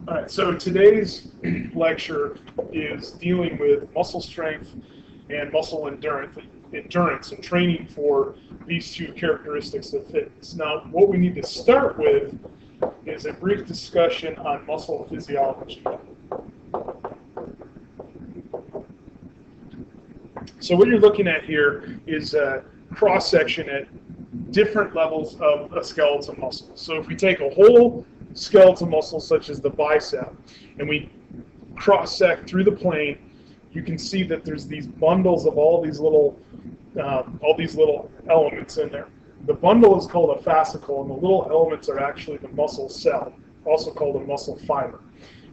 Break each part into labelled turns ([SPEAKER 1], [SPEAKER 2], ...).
[SPEAKER 1] All right, so today's lecture is dealing with muscle strength and muscle endurance and training for these two characteristics of fitness. Now, what we need to start with is a brief discussion on muscle physiology. So what you're looking at here is a cross-section at different levels of a skeletal muscle. So if we take a whole skeletal muscle such as the bicep and we cross-sect through the plane, you can see that there's these bundles of all these little elements in there. The bundle is called a fascicle, and the little elements are actually the muscle cell, also called a muscle fiber.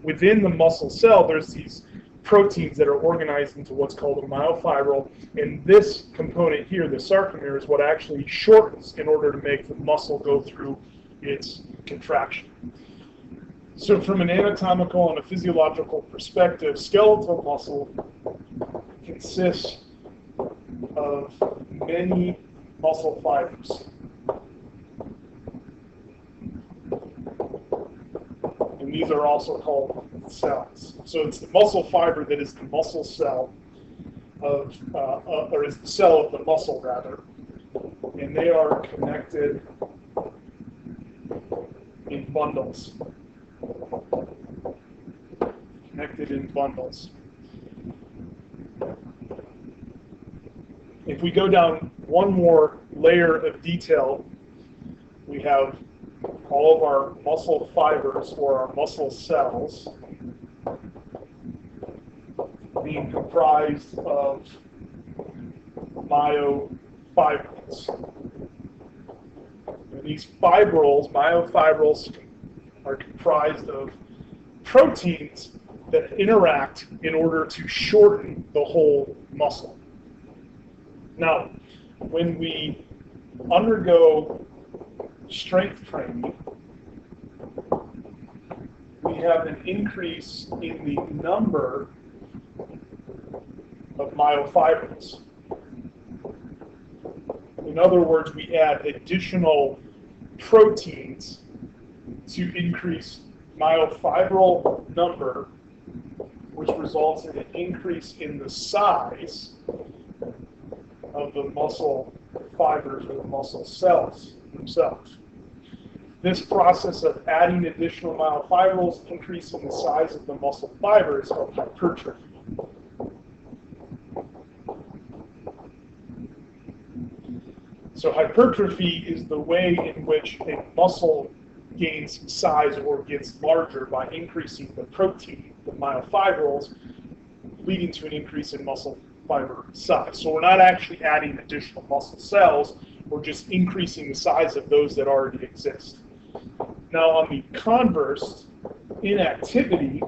[SPEAKER 1] Within the muscle cell, there's these proteins that are organized into what's called a myofibril, and this component here, the sarcomere, is what actually shortens in order to make the muscle go through its contraction. So from an anatomical and a physiological perspective, skeletal muscle consists of many muscle fibers. And these are also called cells. So it's the muscle fiber that is the muscle cell or is the cell of the muscle rather. And they are connected in bundles. If we go down one more layer of detail, we have all of our muscle fibers or our muscle cells being comprised of myofibrils. And these myofibrils are comprised of proteins that interact in order to shorten the whole muscle. Now, when we undergo strength training, we have an increase in the number of myofibrils. In other words, we add additional proteins to increase myofibril number, which results in an increase in the size of the muscle fibers or the muscle cells themselves. This process of adding additional myofibrils, increasing the size of the muscle fibers, of hypertrophy. So hypertrophy is the way in which a muscle gains size or gets larger by increasing the protein, the myofibrils, leading to an increase in muscle fiber size. So we're not actually adding additional muscle cells, we're just increasing the size of those that already exist. Now on the converse, inactivity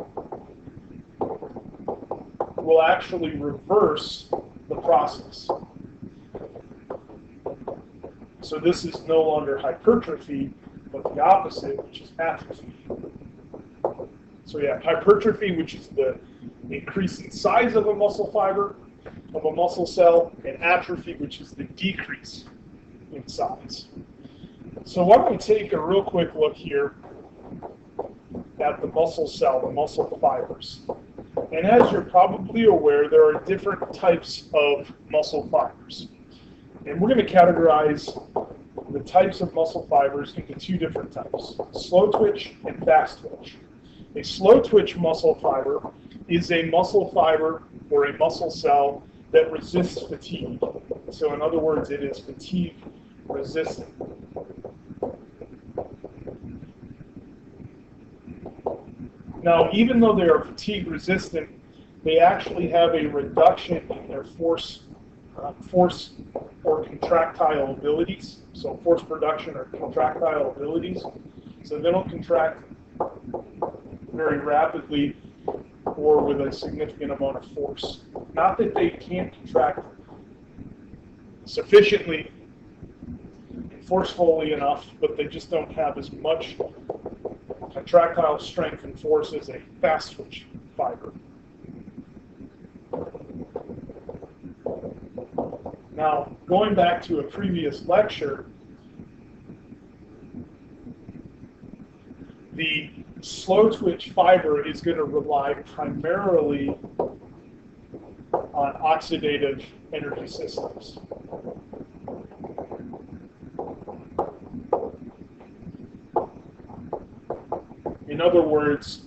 [SPEAKER 1] will actually reverse the process. So this is no longer hypertrophy, but the opposite, which is atrophy. So yeah, hypertrophy, which is the increasing size of a muscle fiber, of a muscle cell, and atrophy, which is the decrease in size. So why don't we take a real quick look here at the muscle cell, the muscle fibers. And as you're probably aware, there are different types of muscle fibers. And we're going to categorize the types of muscle fibers into two different types, slow twitch and fast twitch. A slow twitch muscle fiber is a muscle fiber or a muscle cell that resists fatigue. So in other words, it is fatigue resistant. Now, even though they are fatigue resistant, they actually have a reduction in their force or contractile abilities. So force production or contractile abilities. So they don't contract very rapidly or with a significant amount of force. Not that they can't contract sufficiently and forcefully enough, but they just don't have as much contractile strength and force as a fast twitch fiber. Now, going back to a previous lecture, the slow twitch fiber is going to rely primarily on oxidative energy systems. In other words,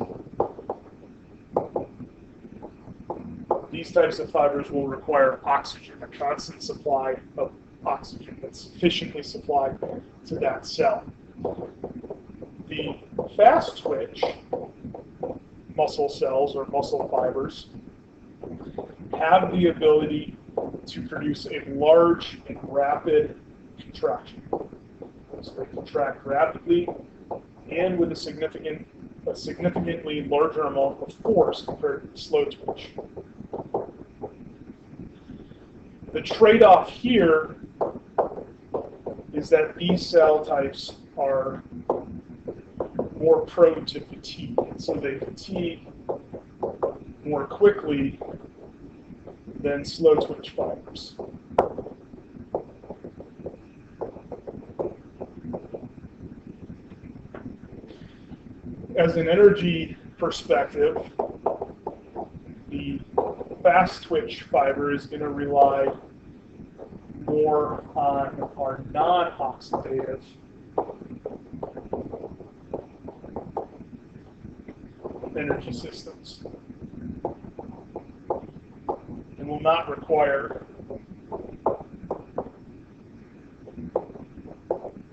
[SPEAKER 1] these types of fibers will require oxygen, a constant supply of oxygen that's sufficiently supplied to that cell. The fast twitch muscle cells or muscle fibers have the ability to produce a large and rapid contraction. So they contract rapidly and with a significantly larger amount of force compared to the slow twitch. The trade-off here is that these cell types are more prone to fatigue, and so they fatigue more quickly than slow twitch fibers. As an energy perspective, the fast twitch fiber is going to rely more on our non-oxidative energy systems and will not require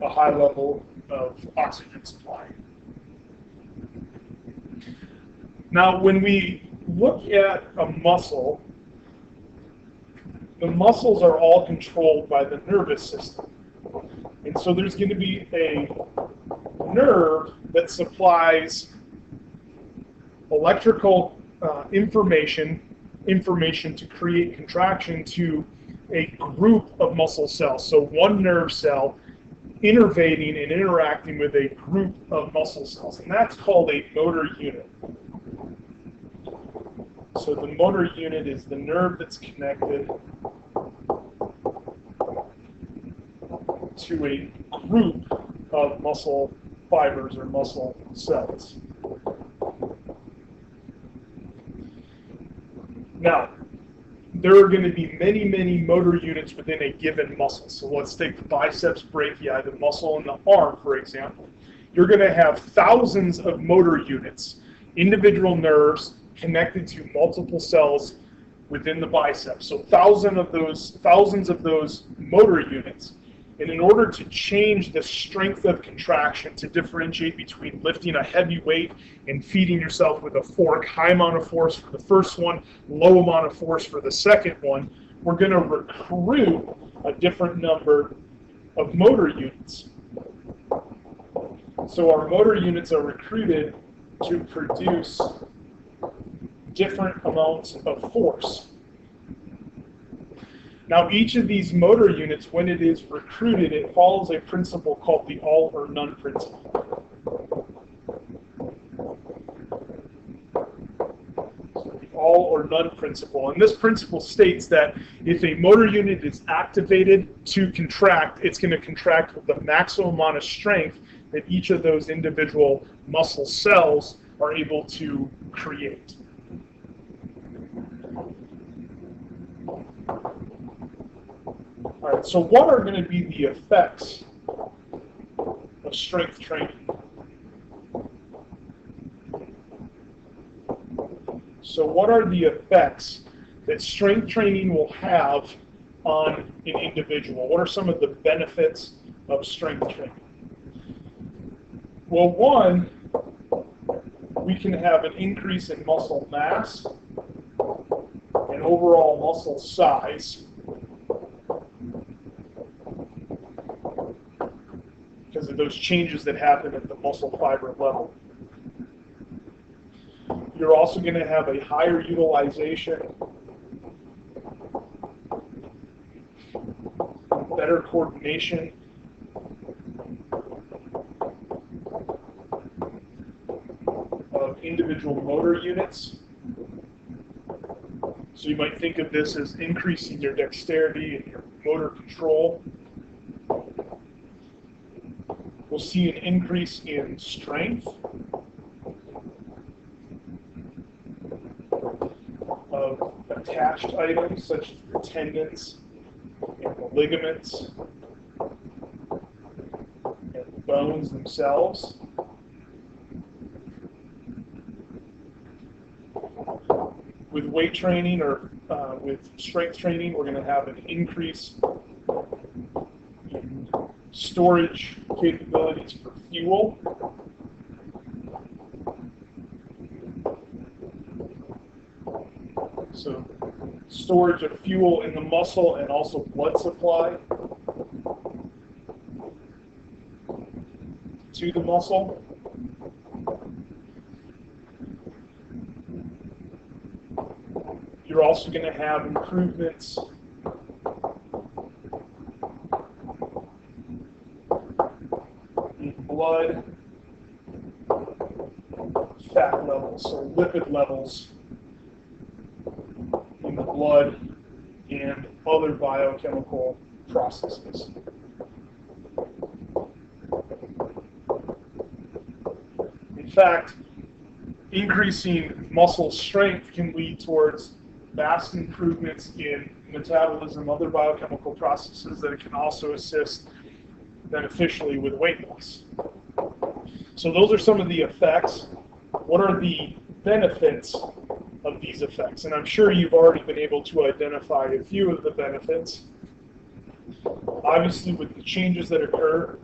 [SPEAKER 1] a high level of oxygen supply. Now, when we look at a muscle, the muscles are all controlled by the nervous system. And so there's going to be a nerve that supplies electrical information to create contraction to a group of muscle cells. So one nerve cell innervating and interacting with a group of muscle cells, and that's called a motor unit. So the motor unit is the nerve that's connected to a group of muscle fibers or muscle cells. Now, there are going to be many, many motor units within a given muscle. So let's take the biceps brachii, the muscle in the arm, for example. You're going to have thousands of motor units, individual nerves connected to multiple cells within the biceps. So thousands of those motor units. And in order to change the strength of contraction, to differentiate between lifting a heavy weight and feeding yourself with a fork, high amount of force for the first one, low amount of force for the second one, we're going to recruit a different number of motor units. So our motor units are recruited to produce different amounts of force. Now, each of these motor units, when it is recruited, it follows a principle called the all or none principle. So the all or none principle. And this principle states that if a motor unit is activated to contract, it's going to contract with the maximum amount of strength that each of those individual muscle cells are able to create. All right, so what are going to be the effects of strength training? So what are the effects that strength training will have on an individual? What are some of the benefits of strength training? Well, one, we can have an increase in muscle mass and overall muscle size because of those changes that happen at the muscle fiber level. You're also going to have a higher utilization, better coordination, of individual motor units. So you might think of this as increasing your dexterity and your motor control. We'll see an increase in strength. attached items such as the tendons and the ligaments and the bones themselves. With weight training or with strength training, we're going to have an increase in storage capabilities for fuel. So storage of fuel in the muscle and also blood supply to the muscle. You're also going to have improvements in blood fat levels, so lipid levels in the blood and other biochemical processes. In fact, increasing muscle strength can lead towards vast improvements in metabolism, other biochemical processes that it can also assist beneficially with weight loss. So those are some of the effects. What are the benefits of these effects? And I'm sure you've already been able to identify a few of the benefits. Obviously, with the changes that occur,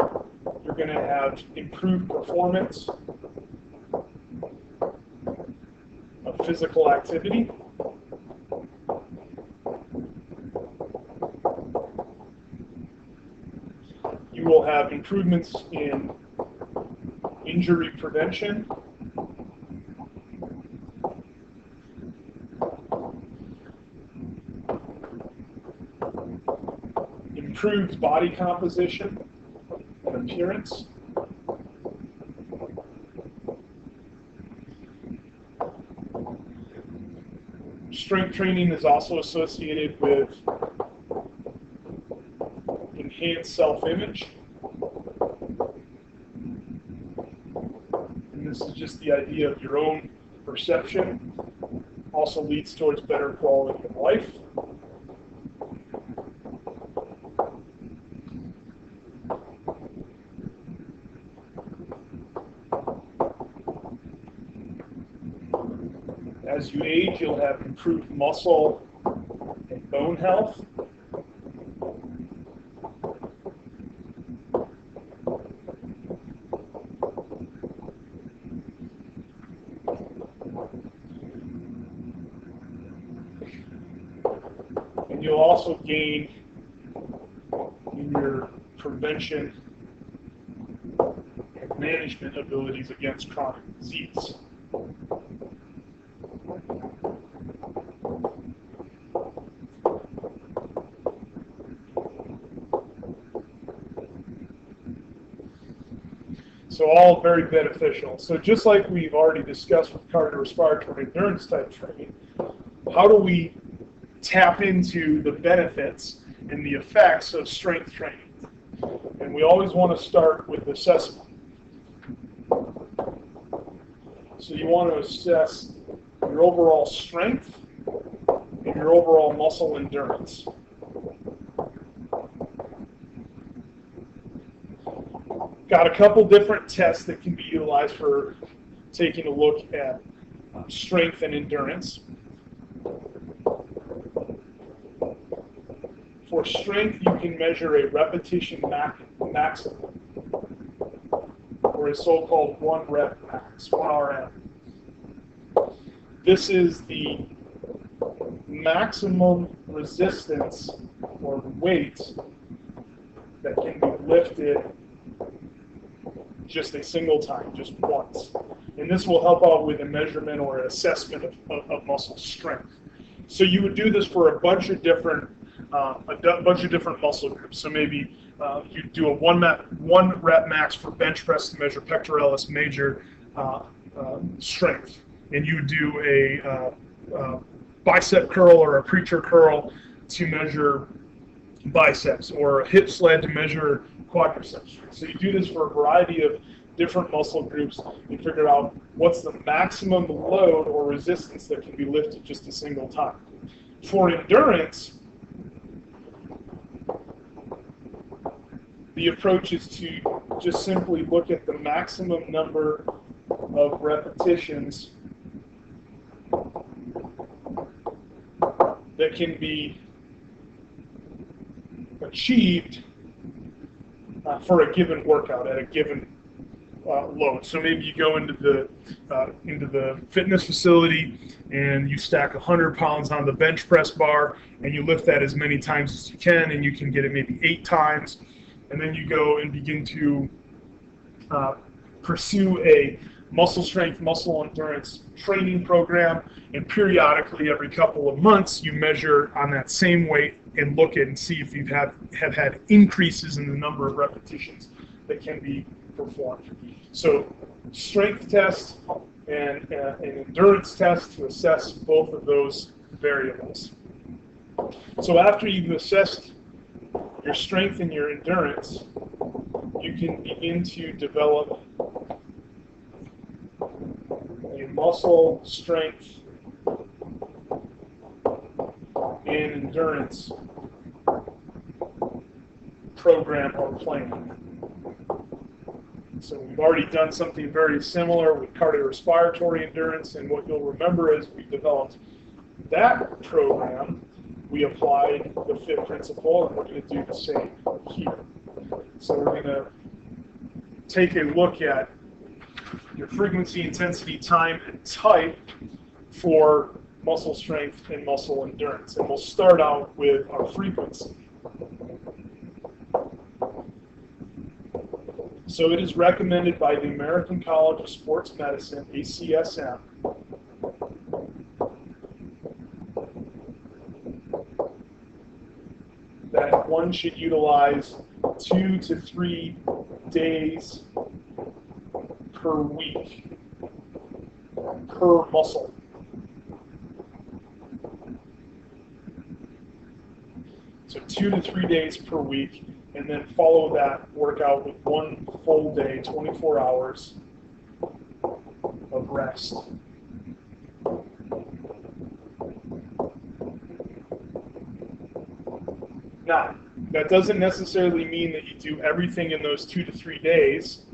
[SPEAKER 1] you're going to have improved performance of physical activity. You will have improvements in injury prevention. Improved body composition and appearance. Strength training is also associated with enhanced self-image. And this is just the idea of your own perception. Also leads towards better quality of life. As you age, you'll have improved muscle and bone health. And you'll also gain in your prevention and management abilities against chronic disease. So all very beneficial. So just like we've already discussed with cardiorespiratory endurance type training, how do we tap into the benefits and the effects of strength training? And we always want to start with assessment. So you want to assess your overall strength and your overall muscle endurance. Got a couple different tests that can be utilized for taking a look at strength and endurance. For strength, you can measure a repetition maximum, or a so-called 1 rep max, 1 RM. This is the maximum resistance or weight that can be lifted just a single time, just once. And this will help out with a measurement or an assessment of muscle strength. So you would do this for a bunch of different muscle groups. So maybe you do a 1 rep max for bench press to measure pectoralis major strength, and you do a bicep curl or a preacher curl to measure biceps, or a hip sled to measure quadriceps strength. So you do this for a variety of different muscle groups and figure out what's the maximum load or resistance that can be lifted just a single time. For endurance, the approach is to just simply look at the maximum number of repetitions that can be achieved for a given workout at a given load. So maybe you go into the fitness facility and you stack 100 pounds on the bench press bar and you lift that as many times as you can, and you can get it maybe 8 times, and then you go and begin to pursue a muscle strength, muscle endurance training program, and periodically every couple of months you measure on that same weight and look at and see if you have had increases in the number of repetitions that can be performed. So strength test and an endurance test to assess both of those variables. So after you've assessed your strength and your endurance, you can begin to develop a muscle strength and endurance program or plan. So we've already done something very similar with cardiorespiratory endurance, and what you'll remember is we developed that program, we applied the FIT principle, and we're going to do the same here. So we're going to take a look at your frequency, intensity, time, and type for muscle strength and muscle endurance. And we'll start out with our frequency. So it is recommended by the American College of Sports Medicine, ACSM, that one should utilize 2 to 3 days per week per muscle. So 2 to 3 days per week, and then follow that workout with 1 full day, 24 hours of rest. Now, that doesn't necessarily mean that you do everything in those 2 to 3 days.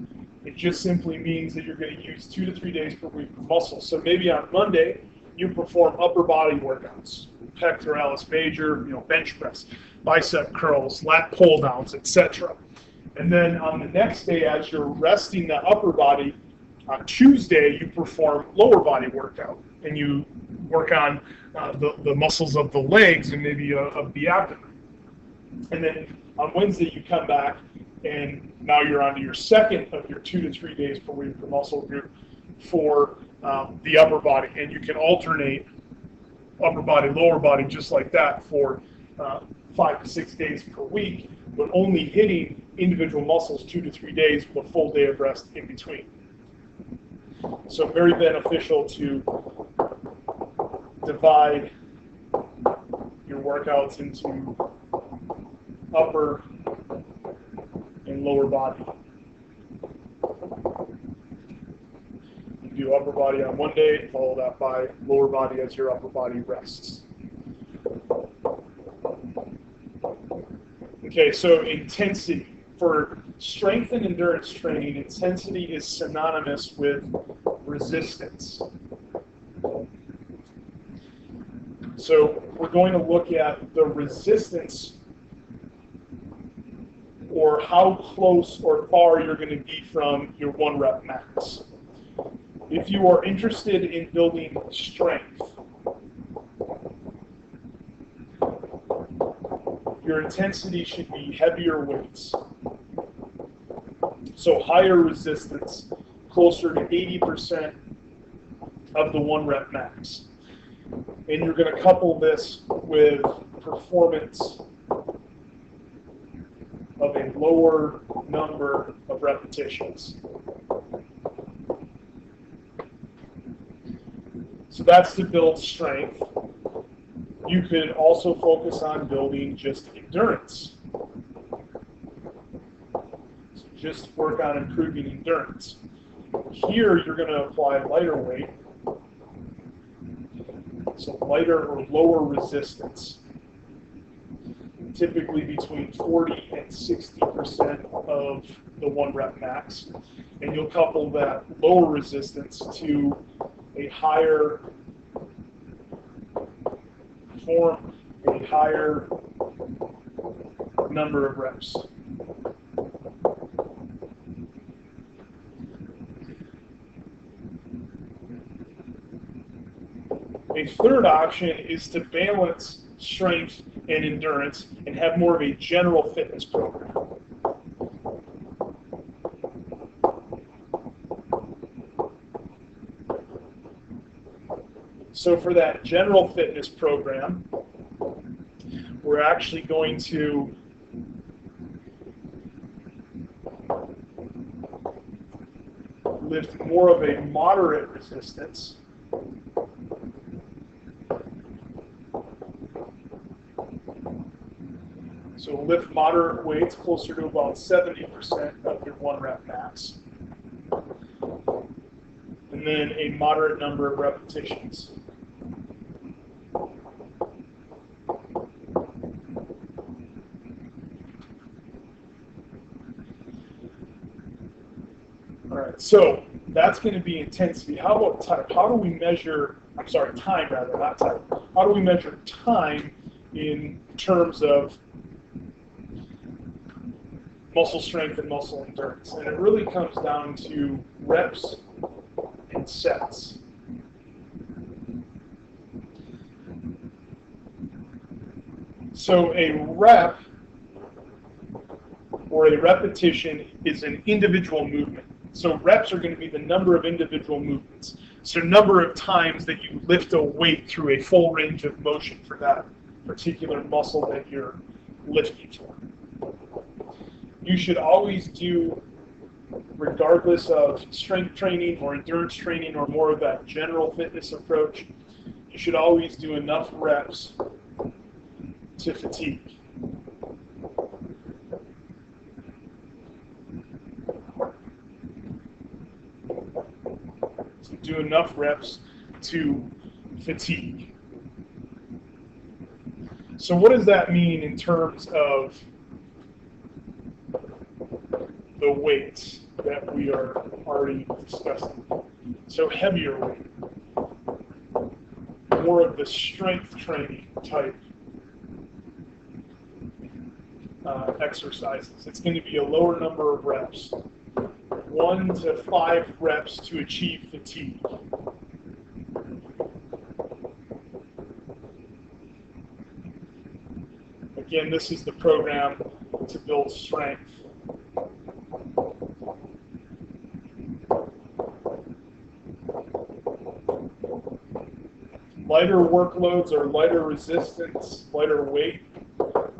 [SPEAKER 1] It just simply means that you're going to use 2 to 3 days per week per muscle. So maybe on Monday, you perform upper body workouts, pectoralis major, bench press, bicep curls, lat pull downs, etc. And then on the next day, as you're resting the upper body, on Tuesday, you perform lower body workout, and you work on the muscles of the legs and maybe of the abdomen. And then on Wednesday, you come back, and now you're on to your second of your 2 to 3 days per week per muscle group for the upper body. And you can alternate upper body, lower body, just like that for 5 to 6 days per week, but only hitting individual muscles 2 to 3 days with a full day of rest in between. So very beneficial to divide your workouts into upper and lower body. You do upper body on one day, follow that by lower body as your upper body rests. Okay, so intensity. For strength and endurance training, intensity is synonymous with resistance. So we're going to look at the resistance, or how close or far you're going to be from your 1 rep max. If you are interested in building strength, your intensity should be heavier weights. So higher resistance, closer to 80% of the 1 rep max. And you're going to couple this with performance of a lower number of repetitions. So that's to build strength. You could also focus on building just endurance. So just work on improving endurance. Here you're going to apply lighter weight. So so lighter or lower resistance, typically between 40 and 60% of the 1 rep max. And you'll couple that lower resistance to a higher form, a higher number of reps. A third option is to balance strength and endurance and have more of a general fitness program. So for that general fitness program, we're actually going to lift more of a moderate resistance. So lift moderate weights closer to about 70% of your 1 rep max. And then a moderate number of repetitions. All right, so that's going to be intensity. How about type? How do we measure, time rather, not type. How do we measure time in terms of muscle strength and muscle endurance? And it really comes down to reps and sets. So a rep or a repetition is an individual movement. So reps are going to be the number of individual movements. So number of times that you lift a weight through a full range of motion for that particular muscle that you're lifting for. You should always do, regardless of strength training or endurance training or more of that general fitness approach, you should always do enough reps to fatigue. So do enough reps to fatigue. So what does that mean in terms of the weights that we are already discussing? So heavier weight, more of the strength training type exercises. It's going to be a lower number of reps, 1 to 5 reps to achieve fatigue. Again, this is the program to build strength. Lighter workloads or lighter resistance, lighter weight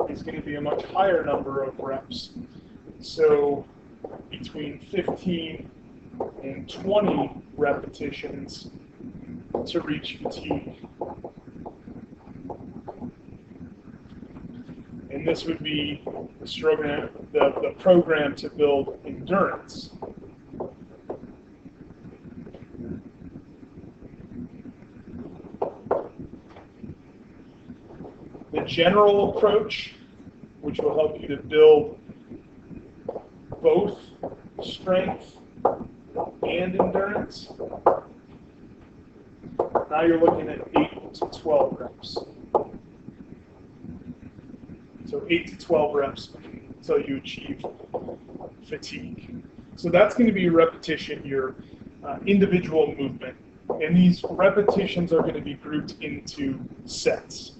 [SPEAKER 1] is going to be a much higher number of reps. So between 15 and 20 repetitions to reach fatigue. And this would be the program to build endurance. The general approach, which will help you to build both strength and endurance. Now you're looking at 8 to 12 reps. So 8 to 12 reps until you achieve fatigue. So that's going to be your repetition, your individual movement. And these repetitions are going to be grouped into sets.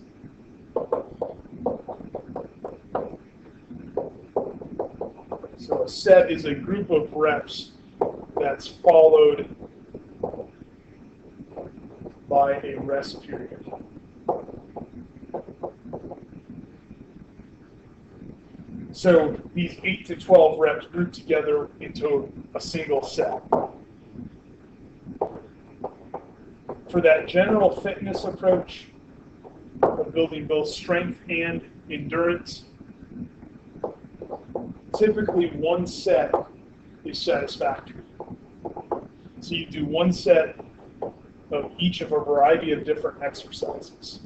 [SPEAKER 1] So a set is a group of reps that's followed by a rest period. So these 8 to 12 reps group together into a single set. For that general fitness approach of building both strength and endurance, typically one set is satisfactory. So you do one set of each of a variety of different exercises.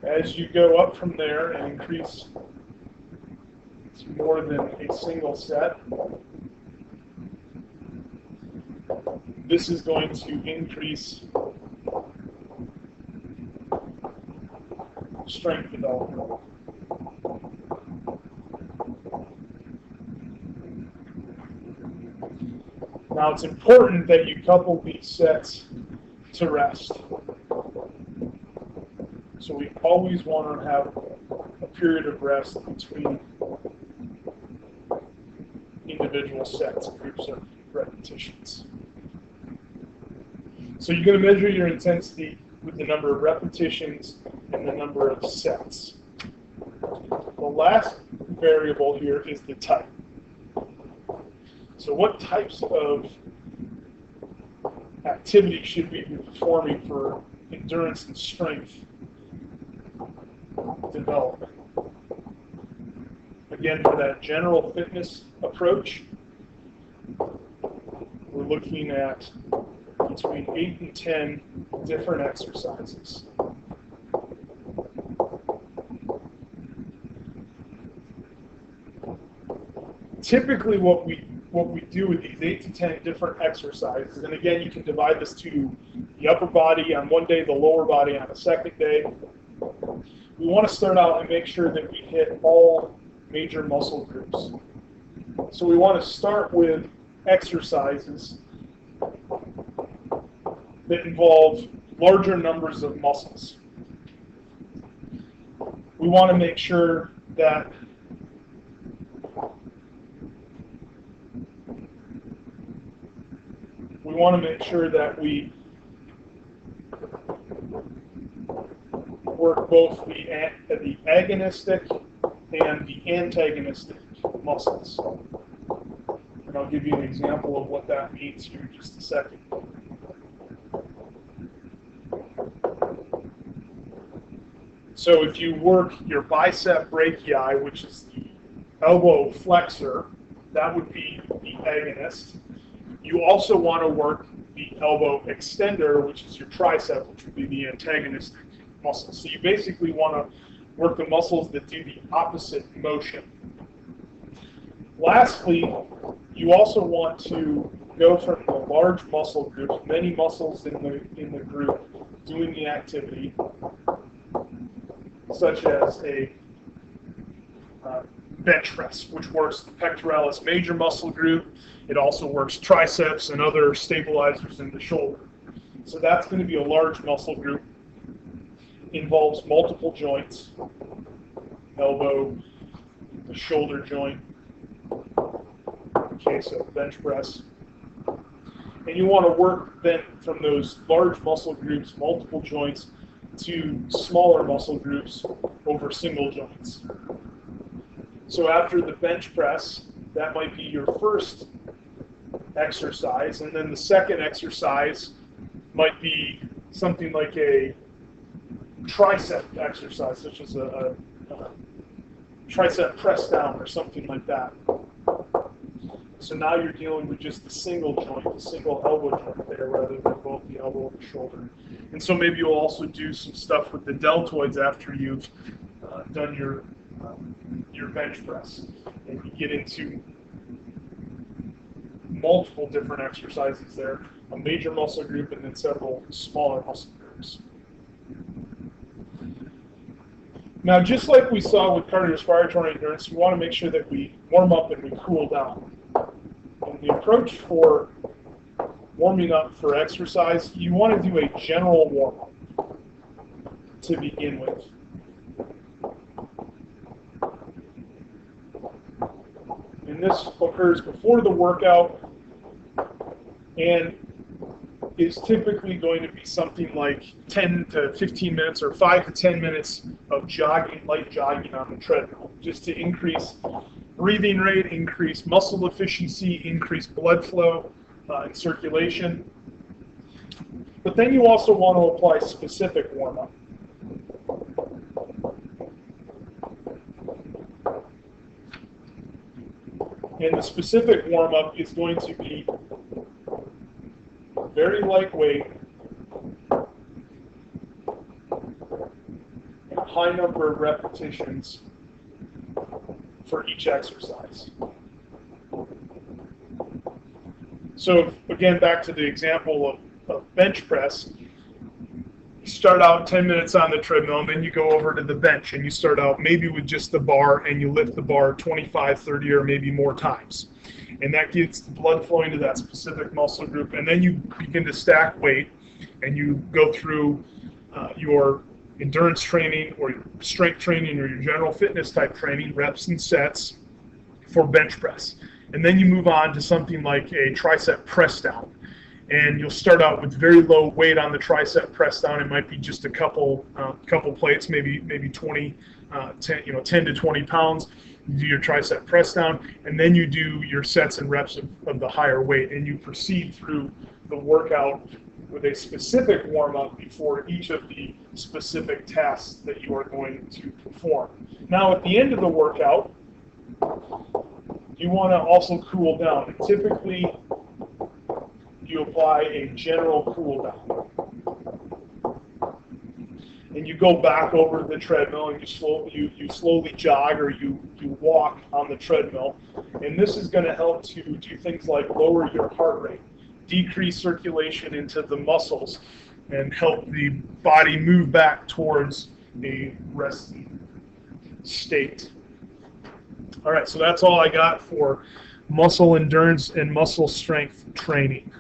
[SPEAKER 1] As you go up from there and increase to more than a single set, this is going to increase strength development. Now it's important that you couple these sets to rest. So we always want to have a period of rest between individual sets, groups of repetitions. So you're going to measure your intensity with the number of repetitions and the number of sets. The last variable here is the type. So what types of activity should we be performing for endurance and strength development? Again, for that general fitness approach, we're looking at between 8 and 10 different exercises. Typically what we do with these 8 to 10 different exercises, and again you can divide this to the upper body on one day, the lower body on a second day. We want to start out and make sure that we hit all major muscle groups. So we want to start with exercises that involve larger numbers of muscles. We want to make sure that we work both the agonistic and the antagonistic muscles. And I'll give you an example of what that means here in just a second. So if you work your bicep brachii, which is the elbow flexor, that would be the agonist. You also want to work the elbow extender, which is your tricep, which would be the antagonistic muscle. So you basically want to work the muscles that do the opposite motion. Lastly, you also want to go from the large muscle groups, many muscles in the group doing the activity, such as a bench press, which works the pectoralis major muscle group. It also works triceps and other stabilizers in the shoulder. So that's going to be a large muscle group. Involves multiple joints, elbow, the shoulder joint, okay, so bench press. And you want to work then from those large muscle groups, multiple joints, to smaller muscle groups over single joints. So after the bench press, that might be your first exercise, and then the second exercise might be something like a tricep exercise, such as a tricep press down or something like that. So now you're dealing with just the single joint, the single elbow joint there, rather than both the elbow and the shoulder. And so maybe you'll also do some stuff with the deltoids after you've done your bench press. And you get into multiple different exercises there, a major muscle group and then several smaller muscle groups. Now, just like we saw with cardiorespiratory endurance, we want to make sure that we warm up and we cool down. And the approach for warming up for exercise, you want to do a general warm-up to begin with. And this occurs before the workout and is typically going to be something like 10 to 15 minutes or 5 to 10 minutes of jogging, light jogging on the treadmill, just to increase breathing rate, increase muscle efficiency, increase blood flow and circulation. But then you also want to apply specific warm-up. And the specific warm-up is going to be very lightweight, and a high number of repetitions for each exercise. So again, back to the example of bench press. You start out 10 minutes on the treadmill, and then you go over to the bench, and you start out maybe with just the bar, and you lift the bar 25, 30, or maybe more times. And that gets the blood flowing to that specific muscle group. And then you begin to stack weight, and you go through your endurance training or your strength training or your general fitness type training, reps and sets for bench press. And then you move on to something like a tricep press down. And you'll start out with very low weight on the tricep press down. It might be just a couple plates, maybe 20, 10 to 20 pounds. You do your tricep press down, and then you do your sets and reps of the higher weight, and you proceed through the workout with a specific warm-up before each of the specific tasks that you are going to perform. Now, at the end of the workout, you want to also cool down. And typically, you apply a general cool down. And you go back over the treadmill, and you slowly jog or you walk on the treadmill. And this is going to help to do things like lower your heart rate, decrease circulation into the muscles, and help the body move back towards a resting state. All right, so that's all I got for muscle endurance and muscle strength training.